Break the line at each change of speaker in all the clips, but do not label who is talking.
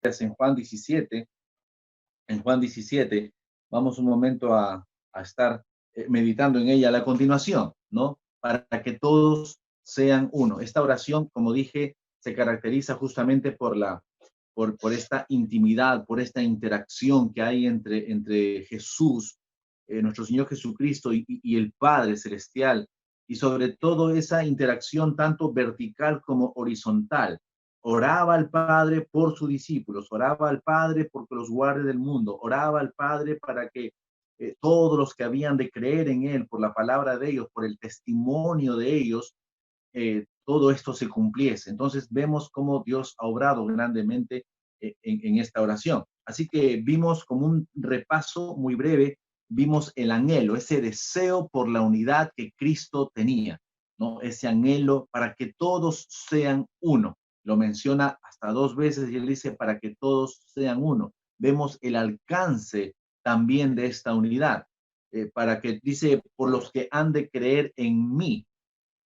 en Juan 17, en Juan 17, vamos un momento a estar meditando en ella a la continuación, ¿no? Para que todos sean uno. Esta oración, como dije, se caracteriza justamente por esta intimidad, por esta interacción que hay entre Jesús, nuestro Señor Jesucristo y el Padre Celestial, y sobre todo esa interacción tanto vertical como horizontal. Oraba al Padre por sus discípulos, oraba al Padre porque los guarde del mundo, oraba al Padre para que todos los que habían de creer en Él, por la palabra de ellos, por el testimonio de ellos, todo esto se cumpliese. Entonces vemos cómo Dios ha obrado grandemente en esta oración. Así que vimos como un repaso muy breve, vimos el anhelo, ese deseo por la unidad que Cristo tenía, ¿no? Ese anhelo para que todos sean uno. Lo menciona hasta dos veces y él dice para que todos sean uno. Vemos el alcance también de esta unidad, para que dice, por los que han de creer en mí,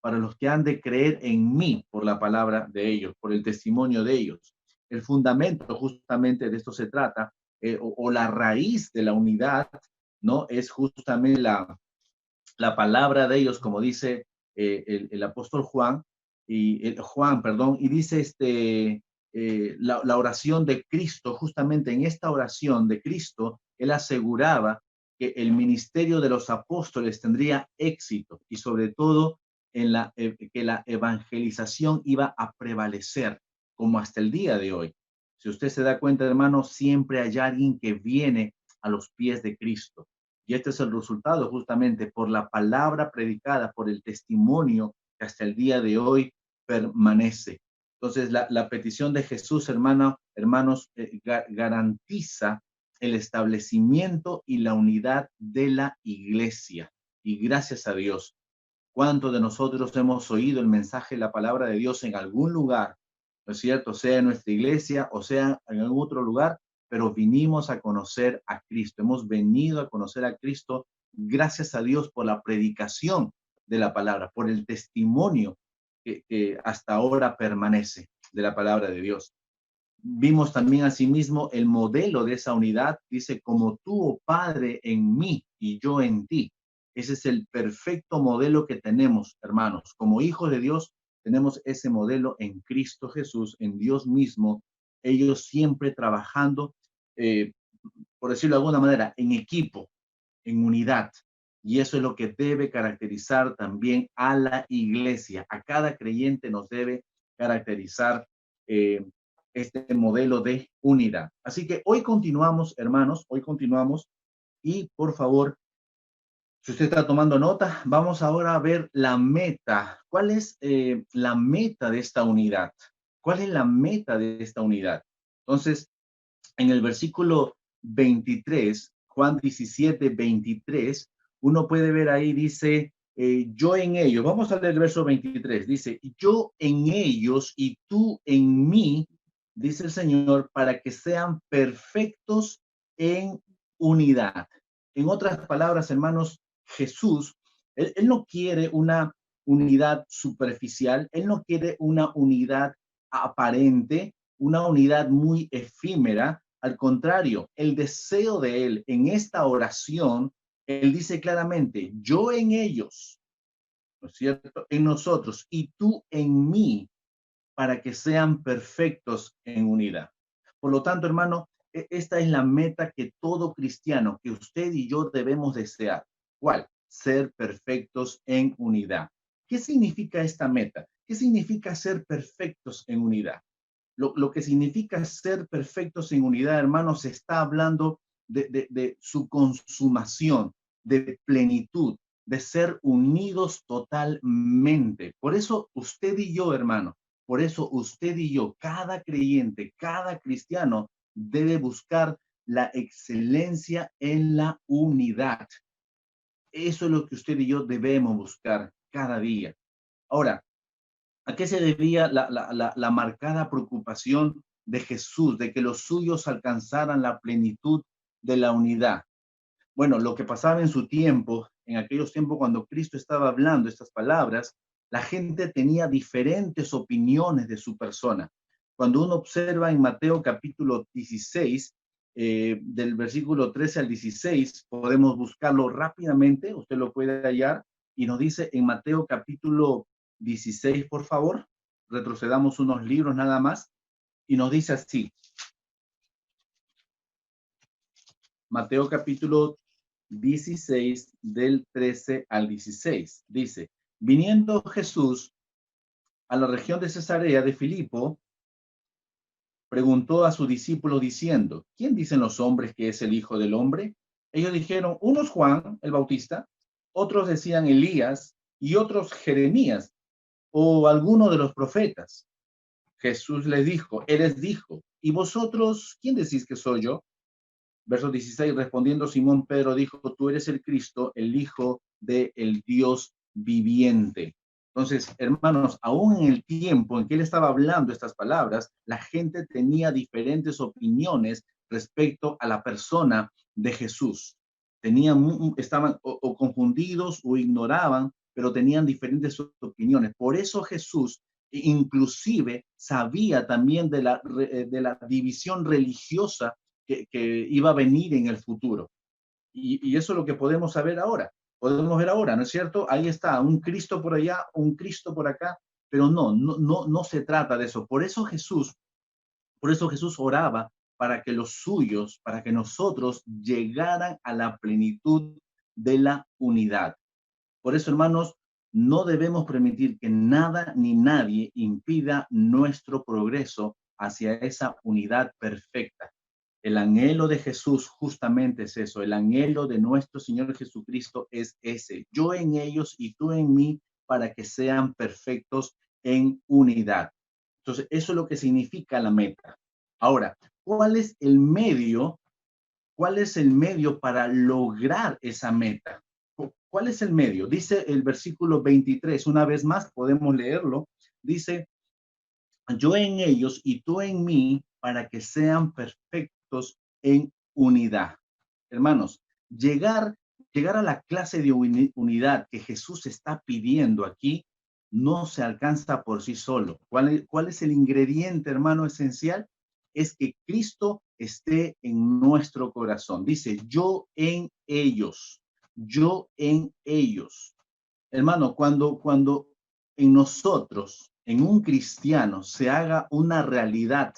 para los que han de creer en mí por la palabra de ellos, por el testimonio de ellos. El fundamento justamente de esto se trata, o la raíz de la unidad, ¿no? Es justamente la palabra de ellos, como dice el apóstol Juan, perdón, y dice la oración de Cristo, justamente en esta oración de Cristo, él aseguraba que el ministerio de los apóstoles tendría éxito y sobre todo que la evangelización iba a prevalecer, como hasta el día de hoy. Si usted se da cuenta, hermano, siempre hay alguien que viene a los pies de Cristo. Y este es el resultado justamente por la palabra predicada, por el testimonio que hasta el día de hoy permanece. Entonces, la petición de Jesús, hermanos, garantiza el establecimiento y la unidad de la iglesia. Y gracias a Dios, ¿cuántos de nosotros hemos oído el mensaje, la palabra de Dios en algún lugar? ¿No es cierto? Sea en nuestra iglesia o sea en algún otro lugar, pero vinimos a conocer a Cristo. Hemos venido a conocer a Cristo gracias a Dios por la predicación de la palabra, por el testimonio que hasta ahora permanece de la palabra de Dios. Vimos también asimismo el modelo de esa unidad, dice, como tú, oh Padre, en mí y yo en ti. Ese es el perfecto modelo que tenemos, hermanos. Como hijos de Dios, tenemos ese modelo en Cristo Jesús, en Dios mismo, ellos siempre trabajando, eh, por decirlo de alguna manera, en equipo, en unidad. Y eso es lo que debe caracterizar también a la iglesia. A cada creyente nos debe caracterizar eh, este modelo de unidad. Así que hoy continuamos, hermanos, hoy continuamos y por favor, si usted está tomando nota, vamos ahora a ver la meta. ¿Cuál es la meta de esta unidad? ¿Cuál es la meta de esta unidad? Entonces, en el versículo 23, Juan 17, 23, uno puede ver ahí, dice, yo en ellos, vamos a leer el verso 23, dice, yo en ellos y tú en mí, dice el Señor, para que sean perfectos en unidad. En otras palabras, hermanos, Jesús, él no quiere una unidad superficial, él no quiere una unidad aparente, una unidad muy efímera. Al contrario, el deseo de él en esta oración, él dice claramente, yo en ellos, ¿no es cierto? En nosotros y tú en mí, para que sean perfectos en unidad. Por lo tanto, hermano, esta es la meta que todo cristiano, que usted y yo debemos desear. ¿Cuál? Ser perfectos en unidad. ¿Qué significa esta meta? ¿Qué significa ser perfectos en unidad? Lo que significa ser perfectos en unidad, hermanos, se está hablando de su consumación, de plenitud, de ser unidos totalmente. Por eso usted y yo, hermano, por eso usted y yo, cada creyente, cada cristiano, debe buscar la excelencia en la unidad. Eso es lo que usted y yo debemos buscar cada día. Ahora, ¿a qué se debía la marcada preocupación de Jesús de que los suyos alcanzaran la plenitud de la unidad? Bueno, lo que pasaba en su tiempo, en aquellos tiempos cuando Cristo estaba hablando estas palabras, la gente tenía diferentes opiniones de su persona. Cuando uno observa en Mateo capítulo 16, del versículo 13 al 16, podemos buscarlo rápidamente, usted lo puede hallar, y nos dice en Mateo capítulo 16, por favor, retrocedamos unos libros nada más, y nos dice así, Mateo capítulo 16, del 13 al 16, dice, viniendo Jesús a la región de Cesarea de Filipo, preguntó a sus discípulos diciendo, ¿quién dicen los hombres que es el Hijo del Hombre? Ellos dijeron, unos Juan el Bautista, otros decían Elías y otros Jeremías o alguno de los profetas. Jesús les dijo, Él les dijo, ¿y vosotros quién decís que soy yo? Verso 16, respondiendo Simón Pedro dijo, tú eres el Cristo, el Hijo del Dios viviente. Entonces, hermanos, aún en el tiempo en que él estaba hablando estas palabras, la gente tenía diferentes opiniones respecto a la persona de Jesús. Estaban o confundidos o ignoraban, pero tenían diferentes opiniones. Por eso Jesús inclusive sabía también de la división religiosa que iba a venir en el futuro. Y eso es lo que podemos saber ahora. Podemos ver ahora, ¿no es cierto? Ahí está, un Cristo por allá, un Cristo por acá, pero no se trata de eso. Por eso Jesús oraba para que los suyos, para que nosotros llegaran a la plenitud de la unidad. Por eso, hermanos, no debemos permitir que nada ni nadie impida nuestro progreso hacia esa unidad perfecta. El anhelo de Jesús justamente es eso, el anhelo de nuestro Señor Jesucristo es ese, yo en ellos y tú en mí, para que sean perfectos en unidad. Entonces, eso es lo que significa la meta. Ahora, ¿cuál es el medio? ¿Cuál es el medio para lograr esa meta? ¿Cuál es el medio? Dice el versículo 23, una vez más podemos leerlo, dice, yo en ellos y tú en mí, para que sean perfectos en unidad. Hermanos, llegar, llegar a la clase de unidad que Jesús está pidiendo aquí, no se alcanza por sí solo. ¿Cuál es el ingrediente, hermano, esencial? Es que Cristo esté en nuestro corazón. Dice, yo en ellos. Hermano, cuando en nosotros, en un cristiano, se haga una realidad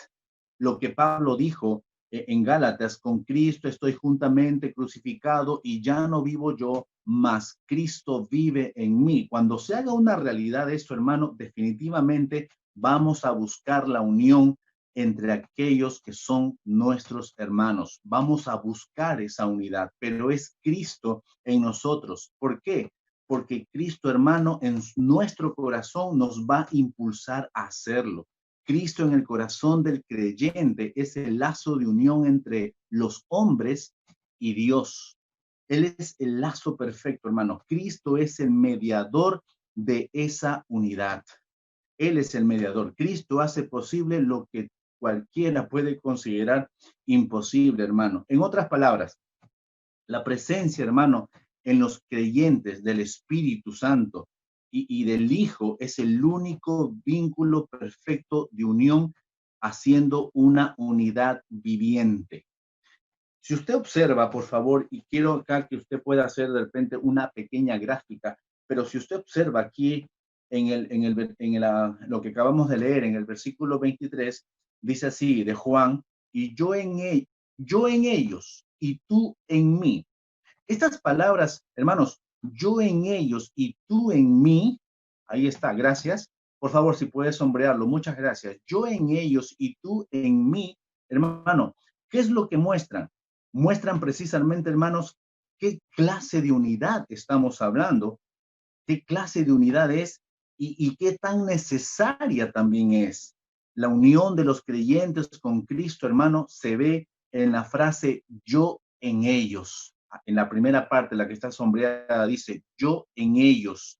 lo que Pablo dijo en Gálatas, con Cristo estoy juntamente crucificado y ya no vivo yo, mas Cristo vive en mí. Cuando se haga una realidad esto, hermano, definitivamente vamos a buscar la unión entre aquellos que son nuestros hermanos. Vamos a buscar esa unidad, pero es Cristo en nosotros. ¿Por qué? Porque Cristo, hermano, en nuestro corazón nos va a impulsar a hacerlo. Cristo en el corazón del creyente es el lazo de unión entre los hombres y Dios. Él es el lazo perfecto, hermano. Cristo es el mediador de esa unidad. Él es el mediador. Cristo hace posible lo que cualquiera puede considerar imposible, hermano. En otras palabras, la presencia, hermano, en los creyentes del Espíritu Santo y del Hijo es el único vínculo perfecto de unión, haciendo una unidad viviente. Si usted observa, por favor, y quiero acá que usted pueda hacer de repente una pequeña gráfica, pero si usted observa aquí lo que acabamos de leer en el versículo 23, dice así de Juan, y yo en ellos y tú en mí. Estas palabras, hermanos, yo en ellos y tú en mí, ahí está, gracias. Por favor, si puedes sombrearlo, muchas gracias. Yo en ellos y tú en mí, hermano, ¿qué es lo que muestran? Muestran precisamente, hermanos, qué clase de unidad estamos hablando, qué clase de unidad es y qué tan necesaria también es. La unión de los creyentes con Cristo, hermano, se ve en la frase yo en ellos. En la primera parte, la que está sombreada, dice yo en ellos.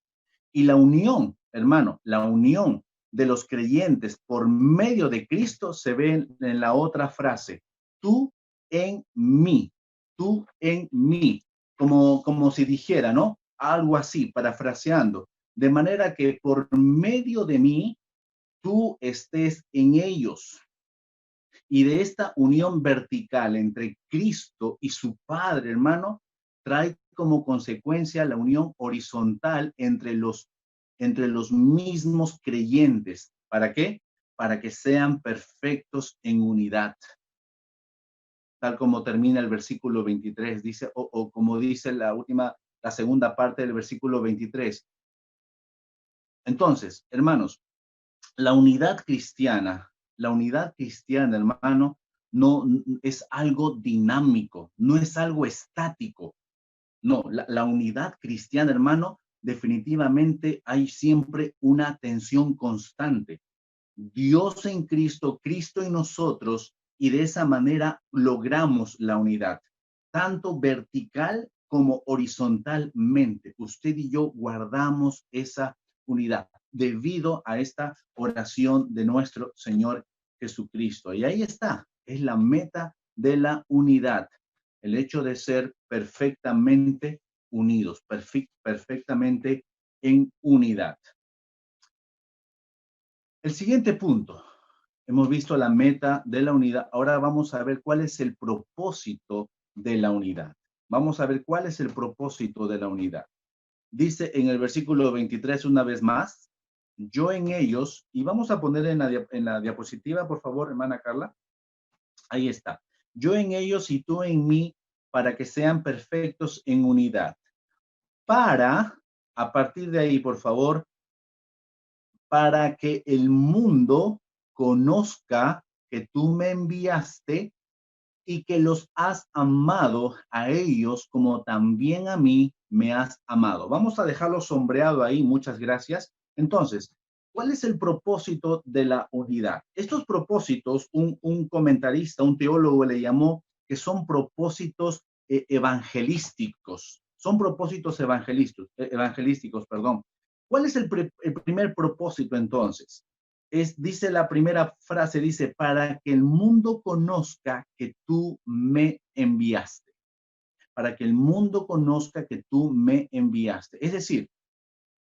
Y la unión, hermano, la unión de los creyentes por medio de Cristo se ve en la otra frase, tú en mí, tú en mí, como si dijera, ¿no? Algo así, parafraseando, de manera que por medio de mí, tú estés en ellos. Y de esta unión vertical entre Cristo y su Padre, hermano, trae como consecuencia la unión horizontal entre los mismos creyentes. ¿Para qué? Para que sean perfectos en unidad. Tal como termina el versículo 23, dice, o como dice la segunda parte del versículo 23. Entonces, hermanos, la unidad cristiana, hermano, no es algo dinámico, no es algo estático. No, la unidad cristiana, hermano, definitivamente hay siempre una tensión constante. Dios en Cristo, Cristo en nosotros, y de esa manera logramos la unidad, tanto vertical como horizontalmente. Usted y yo guardamos esa unidad debido a esta oración de nuestro Señor Jesucristo. Y ahí está, es la meta de la unidad, el hecho de ser perfectamente unidos, perfectamente en unidad. El siguiente punto, hemos visto la meta de la unidad. Ahora vamos a ver cuál es el propósito de la unidad. Vamos a ver cuál es el propósito de la unidad. Dice en el versículo 23 una vez más, yo en ellos, y vamos a poner en la diapositiva, por favor, hermana Carla. Ahí está. Yo en ellos y tú en mí, para que sean perfectos en unidad. A partir de ahí, por favor, para que el mundo conozca que tú me enviaste y que los has amado a ellos como también a mí me has amado. Vamos a dejarlo sombreado ahí, muchas gracias. Entonces, ¿cuál es el propósito de la unidad? Estos propósitos, un comentarista, un teólogo le llamó que son propósitos evangelísticos. Son propósitos evangelísticos, perdón. ¿Cuál es el primer propósito entonces? Dice la primera frase, dice, para que el mundo conozca que tú me enviaste. Para que el mundo conozca que tú me enviaste. Es decir,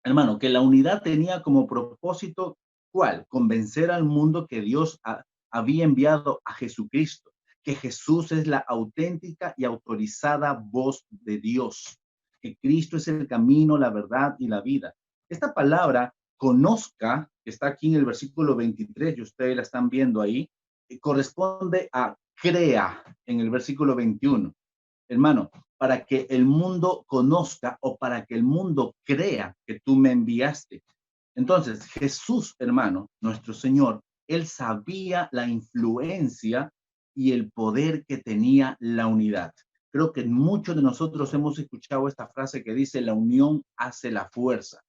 hermano, que la unidad tenía como propósito, ¿cuál? Convencer al mundo que Dios había enviado a Jesucristo, que Jesús es la auténtica y autorizada voz de Dios, que Cristo es el camino, la verdad y la vida. Esta palabra, conozca, que está aquí en el versículo 23, y ustedes la están viendo ahí, corresponde a crea en el versículo 21. Hermano, para que el mundo conozca o para que el mundo crea que tú me enviaste. Entonces, Jesús, hermano, nuestro Señor, él sabía la influencia y el poder que tenía la unidad. Creo que muchos de nosotros hemos escuchado esta frase que dice, la unión hace la fuerza.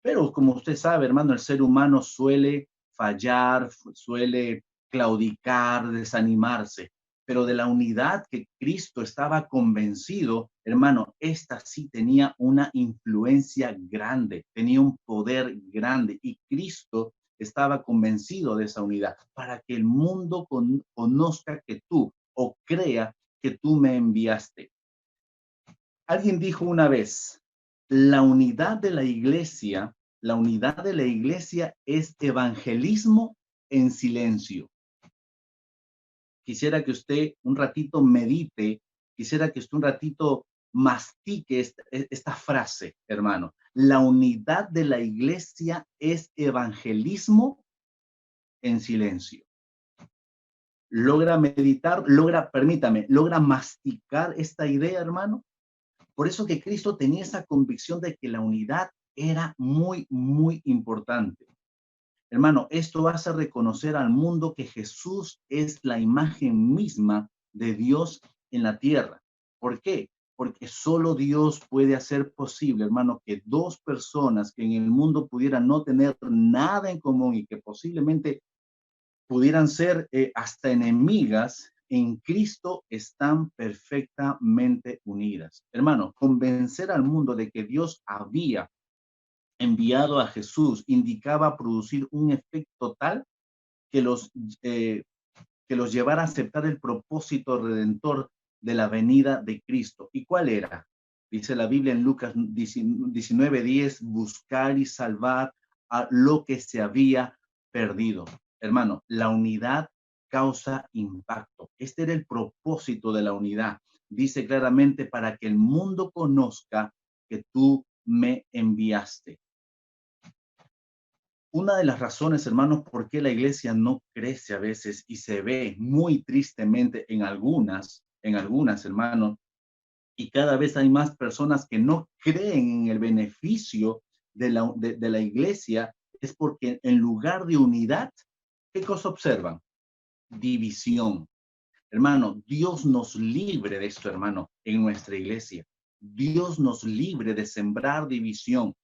Pero como usted sabe, hermano, el ser humano suele fallar, suele claudicar, desanimarse, pero de la unidad que Cristo estaba convencido, hermano, esta sí tenía una influencia grande, tenía un poder grande y Cristo estaba convencido de esa unidad para que el mundo conozca que tú o crea que tú me enviaste. Alguien dijo una vez, la unidad de la unidad de la iglesia es evangelismo en silencio. Quisiera que usted un ratito medite, quisiera que usted un ratito mastique esta frase, hermano. La unidad de la iglesia es evangelismo en silencio. Logra masticar esta idea, hermano. Por eso que Cristo tenía esa convicción de que la unidad era muy, muy importante. Hermano, esto hace reconocer al mundo que Jesús es la imagen misma de Dios en la tierra. ¿Por qué? Porque solo Dios puede hacer posible, hermano, que dos personas que en el mundo pudieran no tener nada en común y que posiblemente pudieran ser hasta enemigas, en Cristo están perfectamente unidas. Hermano, convencer al mundo de que Dios había enviado a Jesús indicaba producir un efecto tal que eh, que los llevara a aceptar el propósito redentor de la venida de Cristo. ¿Y cuál era? Dice la Biblia en Lucas 19:10, buscar y salvar a lo que se había perdido. Hermano, la unidad causa impacto. Este era el propósito de la unidad. Dice claramente, para que el mundo conozca que tú me enviaste. Una de las razones, hermanos, por qué la iglesia no crece a veces y se ve muy tristemente en algunas, hermanos, y cada vez hay más personas que no creen en el beneficio de la iglesia, es porque en lugar de unidad, ¿qué cosa observan? División. Hermano, Dios nos libre de esto, hermano, en nuestra iglesia. Dios nos libre de sembrar división.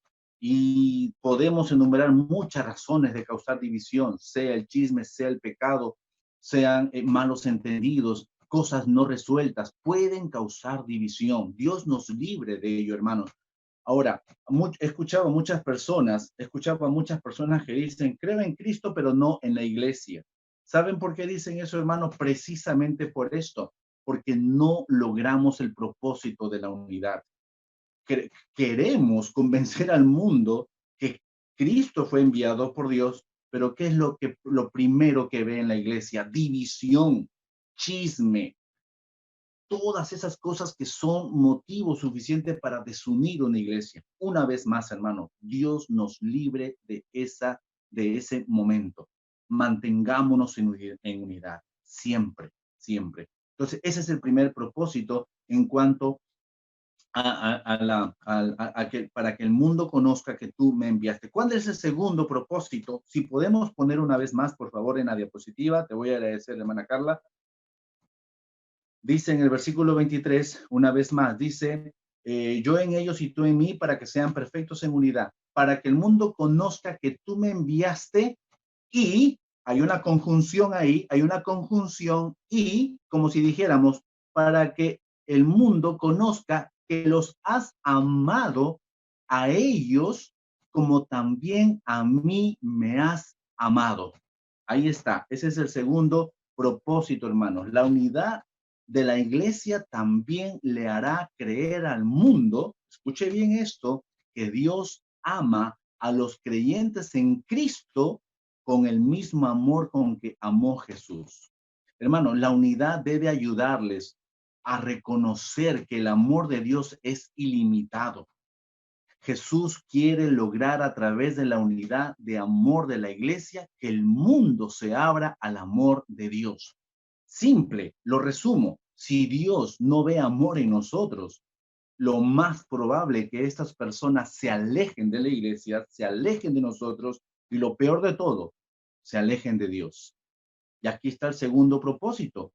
Y podemos enumerar muchas razones de causar división, sea el chisme, sea el pecado, sean malos entendidos, cosas no resueltas, pueden causar división. Dios nos libre de ello, hermanos. Ahora, he escuchado a muchas personas que dicen, creo en Cristo, pero no en la iglesia. ¿Saben por qué dicen eso, hermano? Precisamente por esto, porque no logramos el propósito de la unidad. Queremos convencer al mundo que Cristo fue enviado por Dios, pero ¿qué es lo primero que ve en la iglesia? División, chisme, todas esas cosas que son motivo suficiente para desunir una iglesia. Una vez más, hermano, Dios nos libre de ese momento. Mantengámonos en unidad, siempre, siempre. Entonces, ese es el primer propósito en cuanto para que el mundo conozca que tú me enviaste. ¿Cuál es el segundo propósito? Si podemos poner una vez más, por favor, en la diapositiva, te voy a agradecer, hermana Carla. Dice en el versículo 23, una vez más, dice, yo en ellos y tú en mí, para que sean perfectos en unidad, para que el mundo conozca que tú me enviaste y hay una conjunción ahí, hay una conjunción y, como si dijéramos, para que el mundo conozca que los has amado a ellos como también a mí me has amado. Ahí está, ese es el segundo propósito, hermanos. La unidad de la iglesia también le hará creer al mundo, escuche bien esto, que Dios ama a los creyentes en Cristo con el mismo amor con que amó Jesús. Hermano, la unidad debe ayudarles a reconocer que el amor de Dios es ilimitado. Jesús quiere lograr a través de la unidad de amor de la iglesia que el mundo se abra al amor de Dios. Simple, lo resumo. Si Dios no ve amor en nosotros, lo más probable es que estas personas se alejen de la iglesia, se alejen de nosotros y lo peor de todo, se alejen de Dios. Y aquí está el segundo propósito,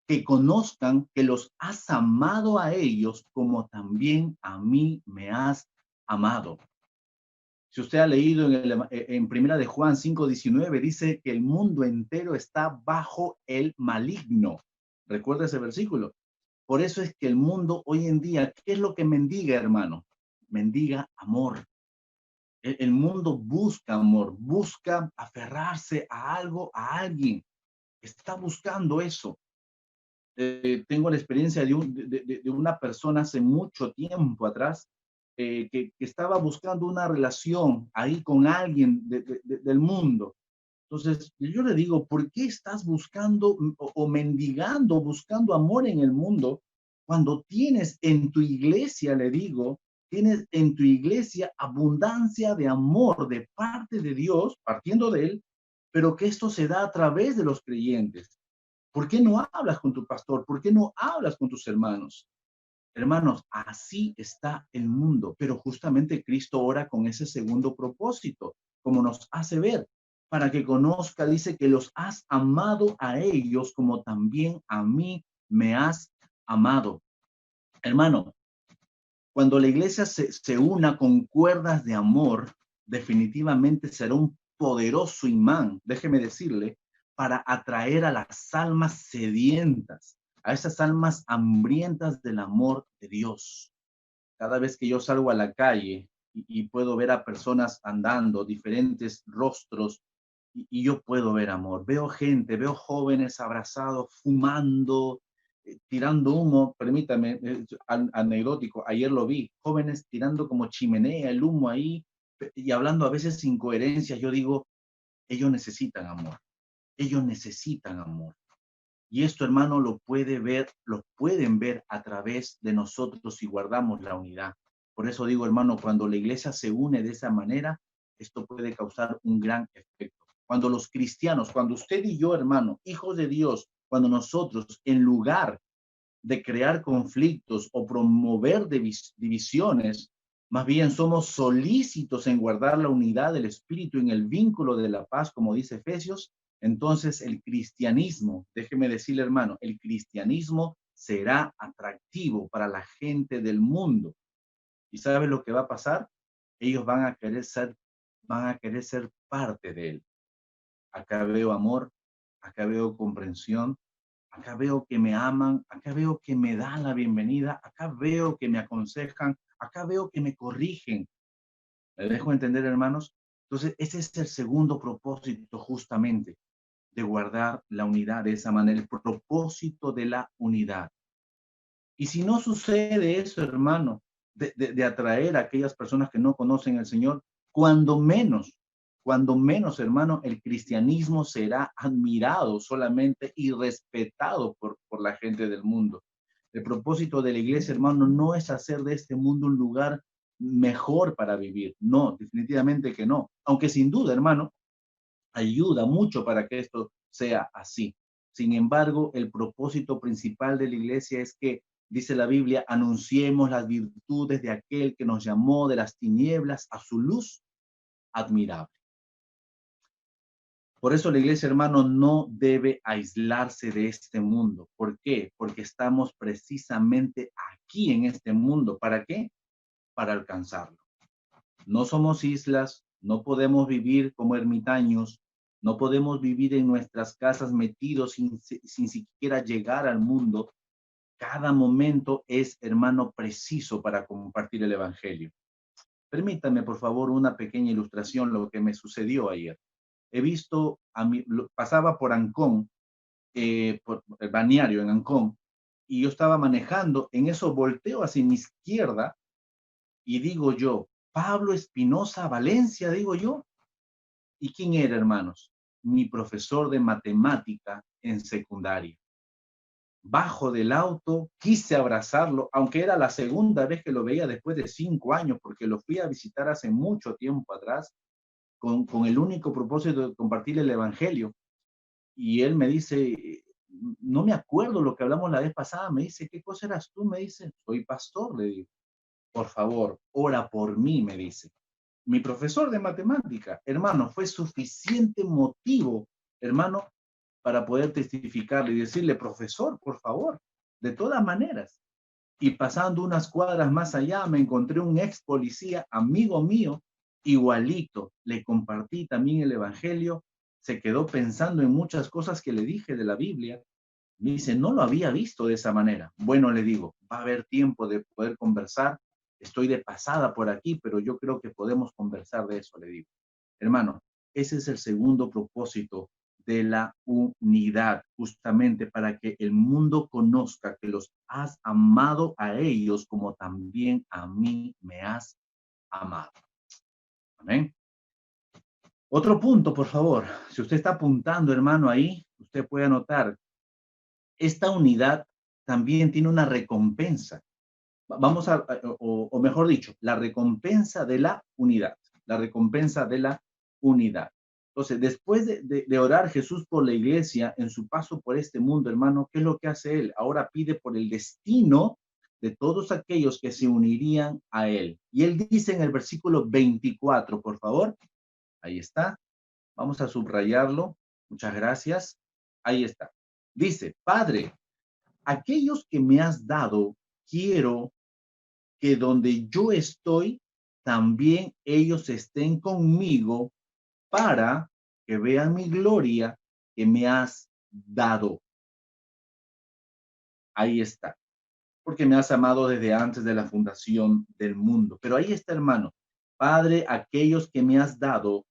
que conozcan que los has amado a ellos como también a mí me has amado. Si usted ha leído en Primera de Juan 5:19, dice que el mundo entero está bajo el maligno. ¿Recuerda ese versículo? Por eso es que el mundo hoy en día, ¿qué es lo que mendiga, hermano? Mendiga amor. El mundo busca amor, busca aferrarse a algo, a alguien. Está buscando eso. Tengo la experiencia de una persona hace mucho tiempo atrás que estaba buscando una relación ahí con alguien del mundo. Entonces, yo le digo, ¿por qué estás buscando o mendigando, buscando amor en el mundo cuando tienes en tu iglesia, le digo, tienes en tu iglesia abundancia de amor de parte de Dios, partiendo de Él, pero que esto se da a través de los creyentes? ¿Por qué no hablas con tu pastor? ¿Por qué no hablas con tus hermanos? Hermanos, así está el mundo, pero justamente Cristo ora con ese segundo propósito, como nos hace ver, para que conozca, dice que los has amado a ellos como también a mí me has amado. Hermano, cuando la iglesia se una con cuerdas de amor, definitivamente será un poderoso imán, déjeme decirle, para atraer a las almas sedientas, a esas almas hambrientas del amor de Dios. Cada vez que yo salgo a la calle y puedo ver a personas andando, diferentes rostros, y yo puedo ver amor. Veo gente, veo jóvenes abrazados, fumando, tirando humo. Permítame, anecdótico, ayer lo vi, jóvenes tirando como chimenea el humo ahí y hablando a veces sin coherencia. Yo digo, Ellos necesitan amor. Ellos necesitan amor. Y esto, hermano, lo pueden ver a través de nosotros si guardamos la unidad. Por eso digo, hermano, cuando la iglesia se une de esa manera, esto puede causar un gran efecto. Cuando los cristianos, cuando usted y yo, hermano, hijos de Dios, cuando nosotros, en lugar de crear conflictos o promover divisiones, más bien somos solícitos en guardar la unidad del espíritu en el vínculo de la paz, como dice Efesios, entonces el cristianismo, déjeme decirle hermano, el cristianismo será atractivo para la gente del mundo. ¿Y sabe lo que va a pasar? Ellos van a querer ser parte de él. Acá veo amor, acá veo comprensión, acá veo que me aman, acá veo que me dan la bienvenida, acá veo que me aconsejan, acá veo que me corrigen. ¿Me dejo entender, hermanos? Entonces, ese es el segundo propósito justamente de guardar la unidad de esa manera, el propósito de la unidad. Y si no sucede eso, hermano, de atraer a aquellas personas que no conocen al Señor, cuando menos, hermano, el cristianismo será admirado solamente y respetado por la gente del mundo. El propósito de la iglesia, hermano, no es hacer de este mundo un lugar mejor para vivir. No, definitivamente que no. Aunque sin duda, hermano, ayuda mucho para que esto sea así. Sin embargo, el propósito principal de la iglesia es que, dice la Biblia, anunciemos las virtudes de aquel que nos llamó de las tinieblas a su luz admirable. Por eso la iglesia, hermano, no debe aislarse de este mundo. ¿Por qué? Porque estamos precisamente aquí en este mundo. ¿Para qué? Para alcanzarlo. No somos islas, no podemos vivir como ermitaños, no podemos vivir en nuestras casas metidos sin siquiera llegar al mundo. Cada momento es, hermano, preciso para compartir el Evangelio. Permítame, por favor, una pequeña ilustración, lo que me sucedió ayer. He visto, pasaba por Ancón, por el balneario en Ancón, y yo estaba manejando, en eso volteo hacia mi izquierda y digo yo, Pablo Espinosa Valencia, digo yo. ¿Y quién era, hermanos? Mi profesor de matemática en secundaria. Bajo del auto, quise abrazarlo, aunque era la segunda vez que lo veía después de 5 años, porque lo fui a visitar hace mucho tiempo atrás, con el único propósito de compartir el Evangelio. Y él me dice, no me acuerdo lo que hablamos la vez pasada, me dice, ¿qué cosa eras tú? Me dice, soy pastor, le digo, por favor, ora por mí, me dice. Mi profesor de matemática, hermano, fue suficiente motivo, hermano, para poder testificarle y decirle, profesor, por favor, de todas maneras. Y pasando unas cuadras más allá, me encontré un ex policía, amigo mío, igualito. Le compartí también el Evangelio, se quedó pensando en muchas cosas que le dije de la Biblia. Me dice, no lo había visto de esa manera. Bueno, le digo, va a haber tiempo de poder conversar. Estoy de pasada por aquí, pero yo creo que podemos conversar de eso, le digo. Hermano, ese es el segundo propósito de la unidad, justamente para que el mundo conozca que los has amado a ellos como también a mí me has amado. Amén. Otro punto, por favor. Si usted está apuntando, hermano, ahí, usted puede anotar, esta unidad también tiene una recompensa. Vamos a, o mejor dicho, la recompensa de la unidad, la recompensa de la unidad. Entonces, después de orar Jesús por la iglesia en su paso por este mundo, hermano, ¿qué es lo que hace él? Ahora pide por el destino de todos aquellos que se unirían a él. Y él dice en el versículo 24, por favor, ahí está, vamos a subrayarlo, muchas gracias, ahí está. Dice, Padre, aquellos que me has dado, quiero que donde yo estoy, también ellos estén conmigo para que vean mi gloria que me has dado. Ahí está, porque me has amado desde antes de la fundación del mundo. Pero ahí está, hermano. Padre, aquellos que me has dado,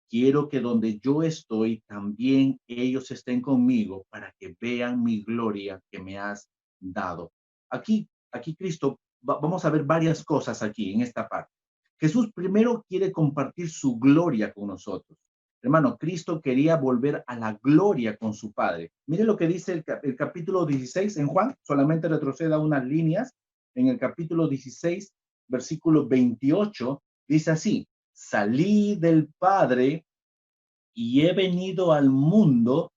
quiero que donde yo estoy, también ellos estén conmigo para que vean mi gloria que me has dado. Aquí Cristo, vamos a ver varias cosas aquí en esta parte. Jesús primero quiere compartir su gloria con nosotros. Hermano, Cristo quería volver a la gloria con su Padre. Mire lo que dice el capítulo 16 en Juan, solamente retroceda unas líneas. En el capítulo 16, versículo 28, dice así: salí del Padre y he venido al mundo,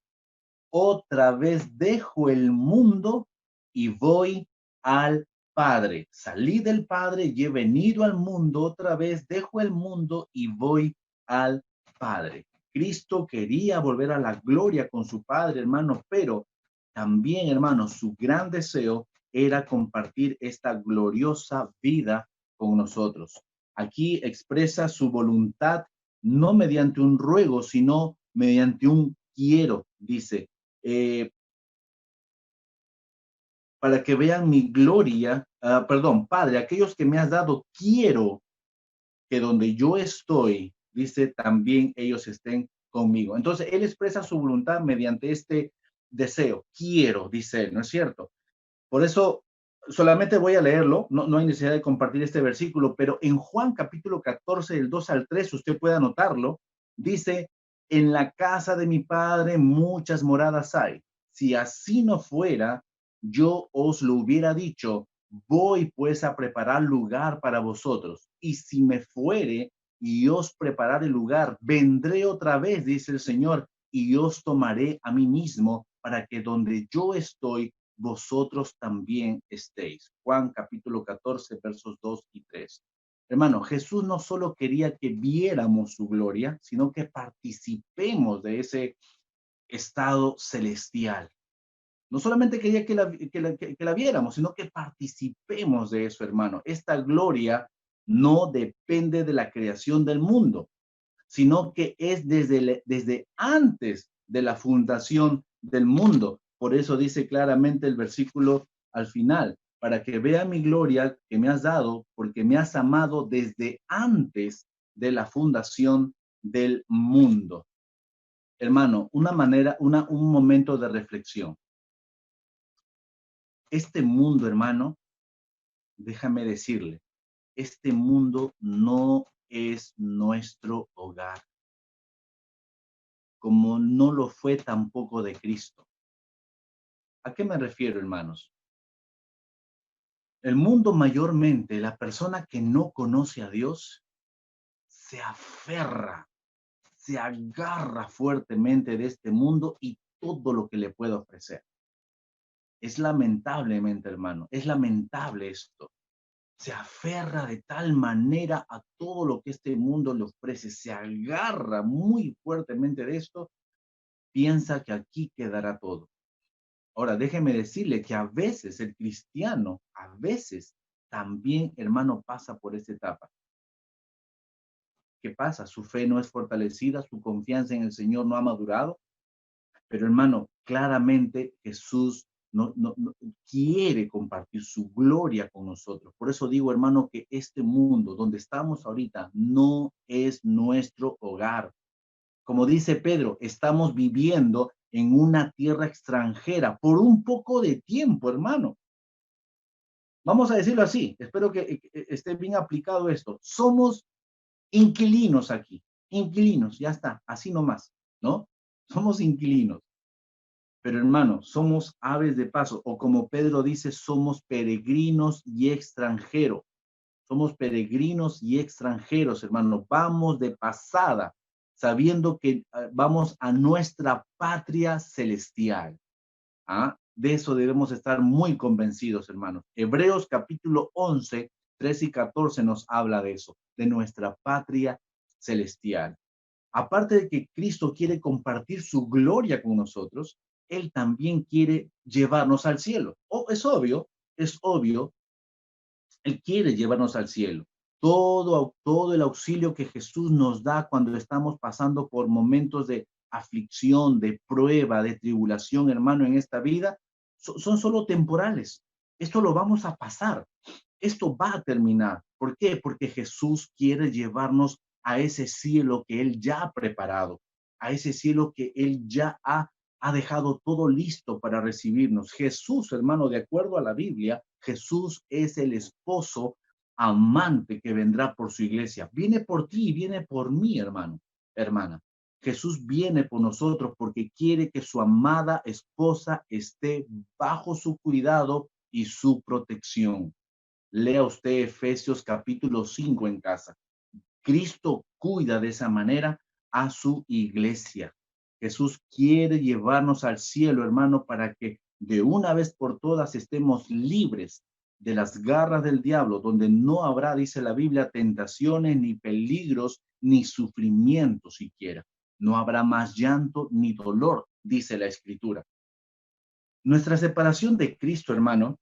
otra vez dejo el mundo y voy al Padre. Salí del Padre y he venido al mundo, otra vez dejo el mundo y voy al Padre. Cristo quería volver a la gloria con su Padre, hermano, pero también, hermano, su gran deseo era compartir esta gloriosa vida con nosotros. Aquí expresa su voluntad no mediante un ruego, sino mediante un quiero, dice, eh, para que vean mi gloria, perdón, Padre, aquellos que me has dado, quiero que donde yo estoy, dice, también ellos estén conmigo. Entonces, Él expresa su voluntad mediante este deseo, quiero, dice Él, ¿no es cierto? Por eso, solamente voy a leerlo, no hay necesidad de compartir este versículo, pero en Juan capítulo 14, del 2 al 3, usted puede anotarlo, dice, en la casa de mi Padre muchas moradas hay. Si así no fuera, yo os lo hubiera dicho, voy pues a preparar lugar para vosotros. Y si me fuere y os prepararé lugar, vendré otra vez, dice el Señor, y os tomaré a mí mismo para que donde yo estoy, vosotros también estéis. Juan capítulo 14, versos 2 y 3. Hermano, Jesús no solo quería que viéramos su gloria, sino que participemos de ese estado celestial. No solamente quería que la viéramos, sino que participemos de eso, hermano. Esta gloria no depende de la creación del mundo, sino que es desde antes de la fundación del mundo. Por eso dice claramente el versículo al final, para que vea mi gloria que me has dado, porque me has amado desde antes de la fundación del mundo. Hermano, un momento de reflexión. Este mundo, hermano, déjame decirle, este mundo no es nuestro hogar, como no lo fue tampoco de Cristo. ¿A qué me refiero, hermanos? El mundo mayormente, la persona que no conoce a Dios, se aferra, se agarra fuertemente de este mundo y todo lo que le puede ofrecer. Es lamentablemente, hermano, es lamentable esto. Se aferra de tal manera a todo lo que este mundo le ofrece, se agarra muy fuertemente de esto, piensa que aquí quedará todo. Ahora, déjeme decirle que a veces el cristiano, a veces también, hermano, pasa por esta etapa. ¿Qué pasa? Su fe no es fortalecida, su confianza en el Señor no ha madurado, pero hermano, claramente Jesús no quiere compartir su gloria con nosotros. Por eso digo, hermano, que este mundo donde estamos ahorita no es nuestro hogar. Como dice Pedro, estamos viviendo en una tierra extranjera por un poco de tiempo, hermano. Vamos a decirlo así, espero que esté bien aplicado esto. Somos inquilinos aquí, inquilinos, ya está, así nomás, ¿no? Somos inquilinos. Pero hermano, somos aves de paso, o como Pedro dice, somos peregrinos y extranjeros. Somos peregrinos y extranjeros, hermano. Vamos de pasada, sabiendo que vamos a nuestra patria celestial. ¿Ah? De eso debemos estar muy convencidos, hermanos. Hebreos capítulo 11, 13 y 14 nos habla de eso, de nuestra patria celestial. Aparte de que Cristo quiere compartir su gloria con nosotros, Él también quiere llevarnos al cielo. Oh, es obvio, Él quiere llevarnos al cielo. Todo el auxilio que Jesús nos da cuando estamos pasando por momentos de aflicción, de prueba, de tribulación, hermano, en esta vida, son solo temporales. Esto lo vamos a pasar. Esto va a terminar. ¿Por qué? Porque Jesús quiere llevarnos a ese cielo que Él ya ha preparado, a ese cielo que Él ya ha dejado todo listo para recibirnos. Jesús, hermano, de acuerdo a la Biblia, Jesús es el esposo amante que vendrá por su iglesia. Viene por ti y viene por mí, hermano, hermana. Jesús viene por nosotros porque quiere que su amada esposa esté bajo su cuidado y su protección. Lea usted Efesios capítulo 5 en casa. Cristo cuida de esa manera a su iglesia. Jesús quiere llevarnos al cielo, hermano, para que de una vez por todas estemos libres de las garras del diablo, donde no habrá, dice la Biblia, tentaciones, ni peligros, ni sufrimiento siquiera. No habrá más llanto ni dolor, dice la Escritura. Nuestra separación de Cristo, hermano,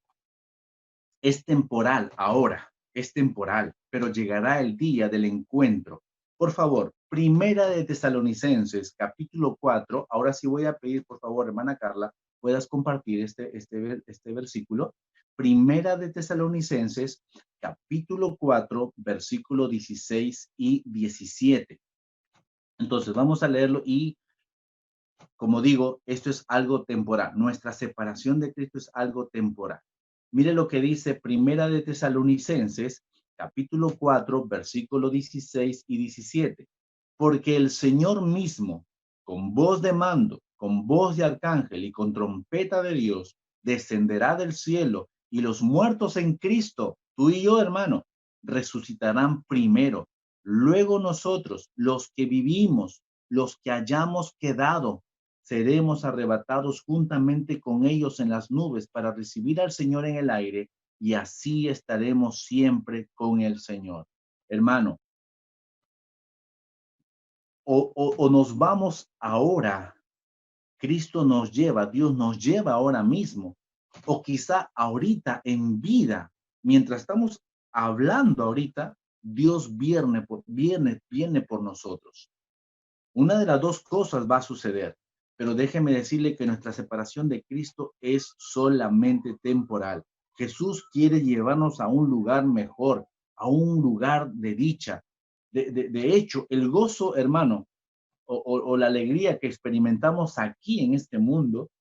es temporal ahora, es temporal, pero llegará el día del encuentro. Por favor, Primera de Tesalonicenses, capítulo 4. Ahora sí voy a pedir, por favor, hermana Carla, puedas compartir este versículo. Primera de Tesalonicenses, capítulo 4, versículo 16 y 17. Entonces, vamos a leerlo y, como digo, esto es algo temporal. Nuestra separación de Cristo es algo temporal. Mire lo que dice Primera de Tesalonicenses, capítulo 4, versículo 16 y 17. Porque el Señor mismo, con voz de mando, con voz de arcángel y con trompeta de Dios, descenderá del cielo y los muertos en Cristo, tú y yo, hermano, resucitarán primero. Luego nosotros, los que vivimos, los que hayamos quedado, seremos arrebatados juntamente con ellos en las nubes para recibir al Señor en el aire y así estaremos siempre con el Señor. Hermano, o nos vamos ahora, Cristo nos lleva, Dios nos lleva ahora mismo, o quizá ahorita en vida, mientras estamos hablando ahorita, Dios viene por nosotros. Una de las dos cosas va a suceder, pero déjeme decirle que nuestra separación de Cristo es solamente temporal. Jesús quiere llevarnos a un lugar mejor, a un lugar de dicha. De hecho, el gozo, hermano, o la alegría que experimentamos aquí en este mundo,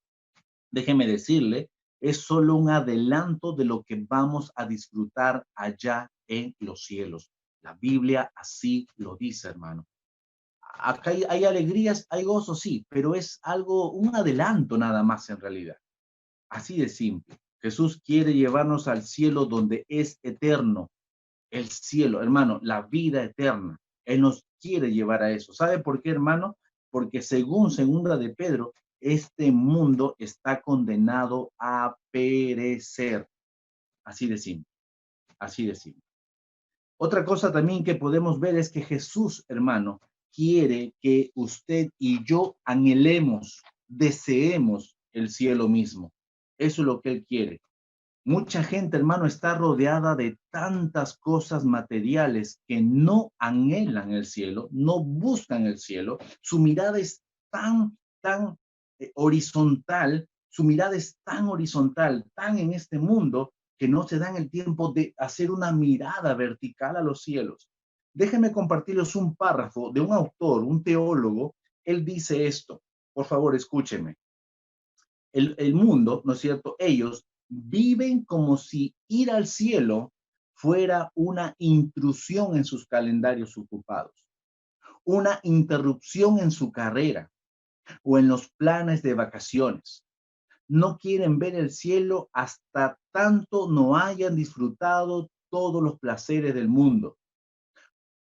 déjeme decirle, es solo un adelanto de lo que vamos a disfrutar allá en los cielos. La Biblia así lo dice, hermano. Acá hay alegrías, hay gozo, sí, pero es algo, un adelanto nada más en realidad. Así de simple. Jesús quiere llevarnos al cielo donde es eterno. El cielo, hermano, la vida eterna. Él nos quiere llevar a eso. ¿Sabe por qué, hermano? Porque según segunda de Pedro, este mundo está condenado a perecer. Así de simple, así de simple. Otra cosa también que podemos ver es que Jesús, hermano, quiere que usted y yo anhelemos, deseemos el cielo mismo. Eso es lo que Él quiere. Mucha gente, hermano, está rodeada de tantas cosas materiales que no anhelan el cielo, no buscan el cielo. Su mirada es tan horizontal, su mirada es tan horizontal, tan en este mundo, que no se dan el tiempo de hacer una mirada vertical a los cielos. Déjenme compartirles un párrafo de un autor, un teólogo. Él dice esto. Por favor, escúchenme. El mundo, ¿no es cierto? Ellos viven como si ir al cielo fuera una intrusión en sus calendarios ocupados, una interrupción en su carrera o en los planes de vacaciones. No quieren ver el cielo hasta tanto no hayan disfrutado todos los placeres del mundo.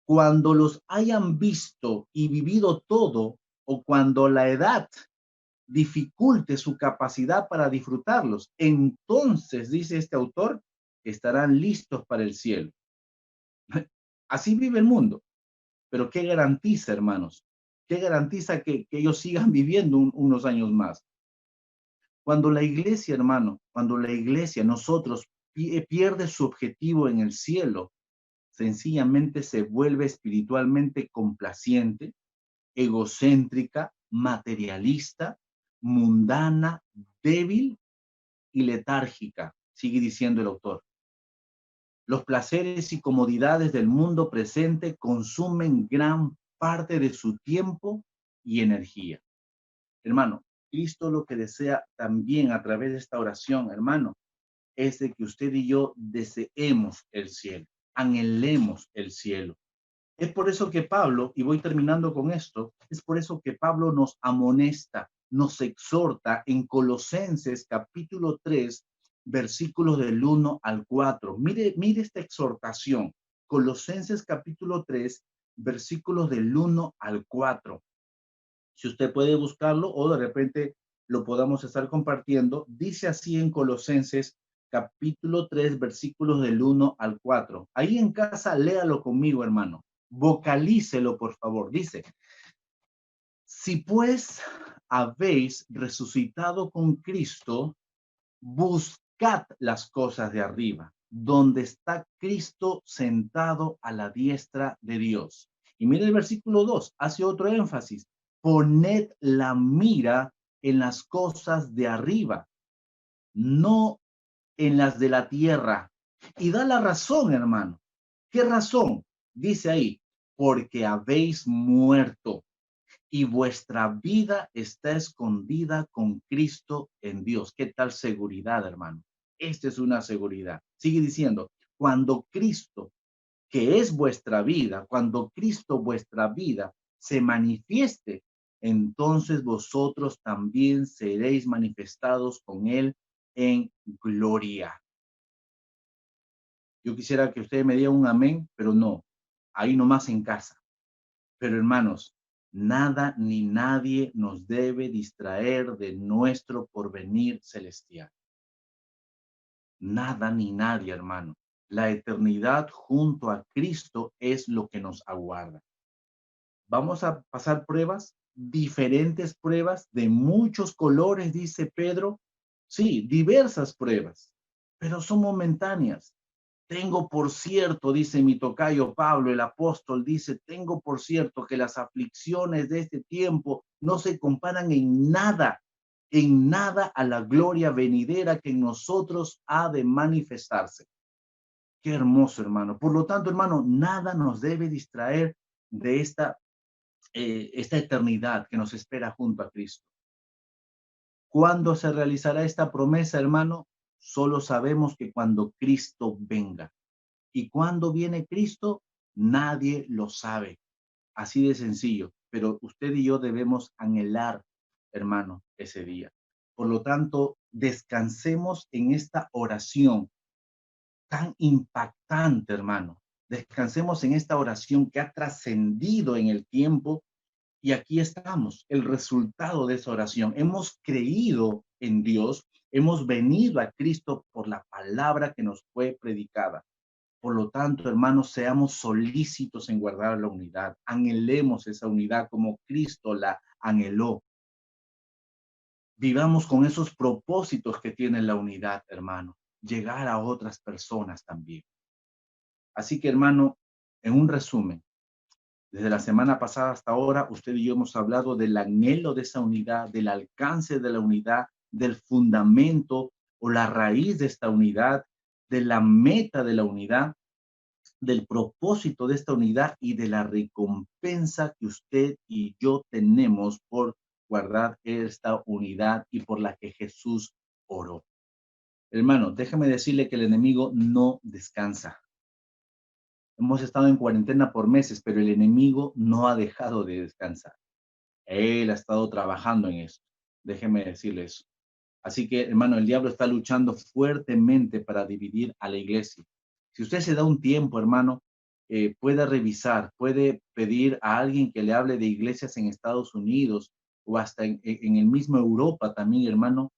Cuando los hayan visto y vivido todo, o cuando la edad dificulte su capacidad para disfrutarlos, entonces, dice este autor, estarán listos para el cielo. Así vive el mundo. Pero ¿qué garantiza, hermanos? ¿Qué garantiza que ellos sigan viviendo unos años más? Cuando la iglesia, hermano, cuando la iglesia, nosotros, pierde su objetivo en el cielo, sencillamente se vuelve espiritualmente complaciente, egocéntrica, materialista, mundana, débil y letárgica, sigue diciendo el autor. Los placeres y comodidades del mundo presente consumen gran parte de su tiempo y energía. Hermano, Cristo lo que desea también a través de esta oración, hermano, es de que usted y yo deseemos el cielo, anhelemos el cielo. Es por eso que Pablo, y voy terminando con esto, es por eso que Pablo nos amonesta, nos exhorta en Colosenses capítulo 3, versículos del 1 al 4. Mire esta exhortación. Colosenses capítulo 3, versículos del 1 al 4. Si usted puede buscarlo o de repente lo podamos estar compartiendo, dice así en Colosenses capítulo 3, versículos del 1 al 4. Ahí en casa, léalo conmigo, hermano. Vocalícelo, por favor. Dice, si pues habéis resucitado con Cristo, buscad las cosas de arriba, donde está Cristo sentado a la diestra de Dios. Y mire el versículo 2, hace otro énfasis. Poned la mira en las cosas de arriba, no en las de la tierra. Y da la razón, hermano. ¿Qué razón? Dice ahí, porque habéis muerto y vuestra vida está escondida con Cristo en Dios. ¿Qué tal seguridad, hermano? Esta es una seguridad. Sigue diciendo, cuando Cristo, que es vuestra vida, cuando Cristo, vuestra vida, se manifieste, entonces vosotros también seréis manifestados con Él en gloria. Yo quisiera que ustedes me dieran un amén, pero no, ahí nomás en casa. Pero hermanos, nada ni nadie nos debe distraer de nuestro porvenir celestial. Nada ni nadie, hermano. La eternidad junto a Cristo es lo que nos aguarda. Vamos a pasar pruebas, diferentes pruebas de muchos colores, dice Pedro. Sí, diversas pruebas, pero son momentáneas. Tengo por cierto, dice mi tocayo Pablo, el apóstol, dice, tengo por cierto que las aflicciones de este tiempo no se comparan en nada a la gloria venidera que en nosotros ha de manifestarse. Qué hermoso, hermano. Por lo tanto, hermano, nada nos debe distraer de esta eternidad que nos espera junto a Cristo. ¿Cuándo se realizará esta promesa, hermano? Solo sabemos que cuando Cristo venga. ¿Y cuándo viene Cristo? Nadie lo sabe. Así de sencillo. Pero usted y yo debemos anhelar, hermano, ese día. Por lo tanto, descansemos en esta oración tan impactante, hermano. Descansemos en esta oración que ha trascendido en el tiempo y aquí estamos, el resultado de esa oración. Hemos creído en Dios, hemos venido a Cristo por la palabra que nos fue predicada. Por lo tanto, hermanos, seamos solícitos en guardar la unidad. Anhelemos esa unidad como Cristo la anheló. Vivamos con esos propósitos que tiene la unidad, hermano. Llegar a otras personas también. Así que, hermano, en un resumen, desde la semana pasada hasta ahora, usted y yo hemos hablado del anhelo de esa unidad, del alcance de la unidad, del fundamento o la raíz de esta unidad, de la meta de la unidad, del propósito de esta unidad y de la recompensa que usted y yo tenemos por guardar esta unidad y por la que Jesús oró. Hermano, déjeme decirle que el enemigo no descansa. Hemos estado en cuarentena por meses, pero el enemigo no ha dejado de descansar. Él ha estado trabajando en eso. Déjeme decirle eso. Así que, hermano, el diablo está luchando fuertemente para dividir a la iglesia. Si usted se da un tiempo, hermano, puede revisar, puede pedir a alguien que le hable de iglesias en Estados Unidos o hasta en el mismo Europa también, hermano,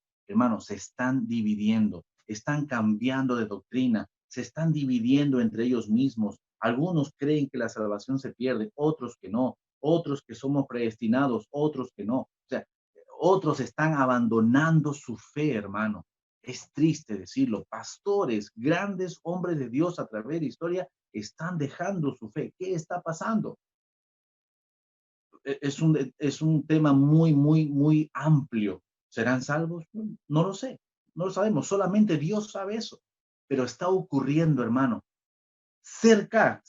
se están dividiendo, están cambiando de doctrina, se están dividiendo entre ellos mismos. Algunos creen que la salvación se pierde, otros que no, otros que somos predestinados, otros que no. O sea, otros están abandonando su fe, hermano. Es triste decirlo. Pastores, grandes hombres de Dios a través de la historia, están dejando su fe. ¿Qué está pasando? Es un tema muy, muy, muy amplio. ¿Serán salvos? No lo sé. No lo sabemos. Solamente Dios sabe eso. Pero está ocurriendo, hermano. Cerca,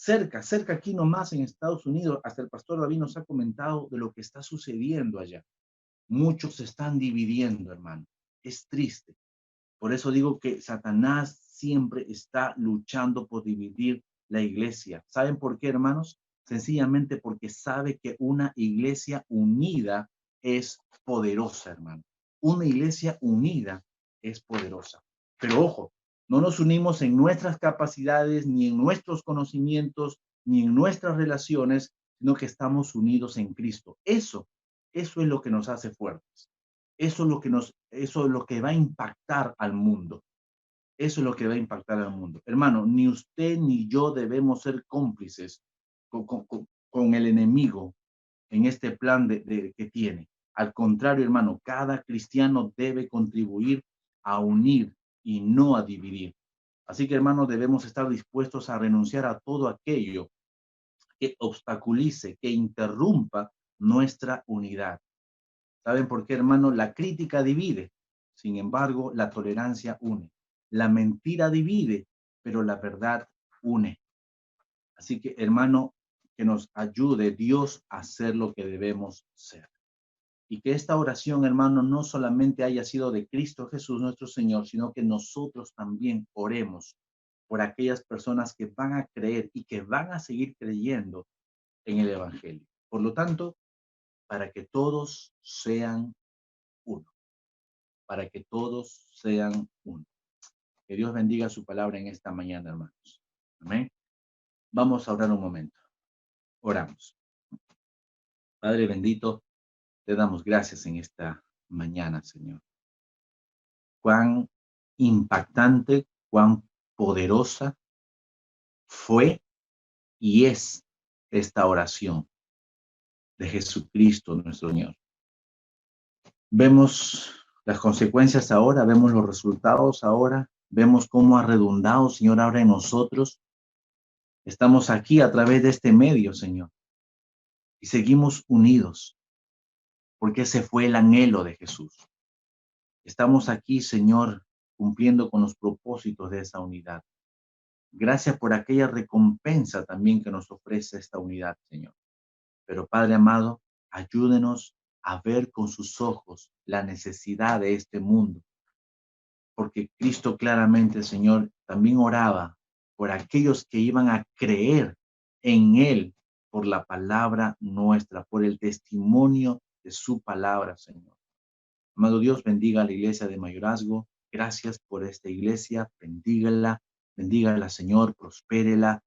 aquí nomás en Estados Unidos, hasta el pastor David nos ha comentado de lo que está sucediendo allá. Muchos se están dividiendo, hermano. Es triste. Por eso digo que Satanás siempre está luchando por dividir la iglesia. ¿Saben por qué, hermanos? sencillamente porque sabe que una iglesia unida es poderosa, hermano. Una iglesia unida es poderosa. Pero ojo, no nos unimos en nuestras capacidades, ni en nuestros conocimientos, ni en nuestras relaciones, sino que estamos unidos en Cristo. Eso es lo que nos hace fuertes. Eso es lo que va a impactar al mundo. Eso es lo que va a impactar al mundo. Hermano, ni usted ni yo debemos ser cómplices con el enemigo en este plan que tiene. Al contrario, hermano, cada cristiano debe contribuir a unir y no a dividir. Así que, hermano, debemos estar dispuestos a renunciar a todo aquello que obstaculice, que interrumpa nuestra unidad. ¿Saben por qué, hermano? La crítica divide, sin embargo, la tolerancia une. La mentira divide, pero la verdad une. Así que, hermano, que nos ayude Dios a hacer lo que debemos ser. Y que esta oración, hermano, no solamente haya sido de Cristo Jesús nuestro Señor, sino que nosotros también oremos por aquellas personas que van a creer y que van a seguir creyendo en el Evangelio. Por lo tanto, para que todos sean uno, para que todos sean uno. Que Dios bendiga su palabra en esta mañana, hermanos. Amén. Vamos a orar un momento. Oramos. Padre bendito, te damos gracias en esta mañana, Señor. Cuán impactante, cuán poderosa fue y es esta oración de Jesucristo, nuestro Señor. Vemos las consecuencias ahora, vemos los resultados ahora, vemos cómo ha redundado, Señor, ahora en nosotros. Estamos aquí a través de este medio, Señor, y seguimos unidos, porque ese fue el anhelo de Jesús. Estamos aquí, Señor, cumpliendo con los propósitos de esa unidad. Gracias por aquella recompensa también que nos ofrece esta unidad, Señor. Pero, Padre amado, ayúdenos a ver con sus ojos la necesidad de este mundo, porque Cristo claramente, Señor, también oraba por aquellos que iban a creer en Él por la palabra nuestra, por el testimonio de su palabra, Señor. Amado Dios, bendiga a la iglesia de Mayorazgo. Gracias por esta iglesia. Bendígala, Señor, prospérela.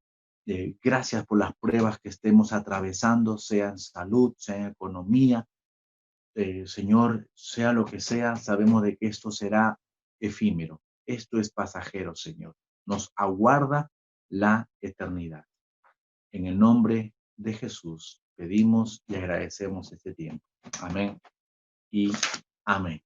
Gracias por las pruebas que estemos atravesando, sea en salud, sea en economía. Señor, sea lo que sea, sabemos de que esto será efímero. Esto es pasajero, Señor. Nos aguarda la eternidad. En el nombre de Jesús pedimos y agradecemos este tiempo. Amén y amén.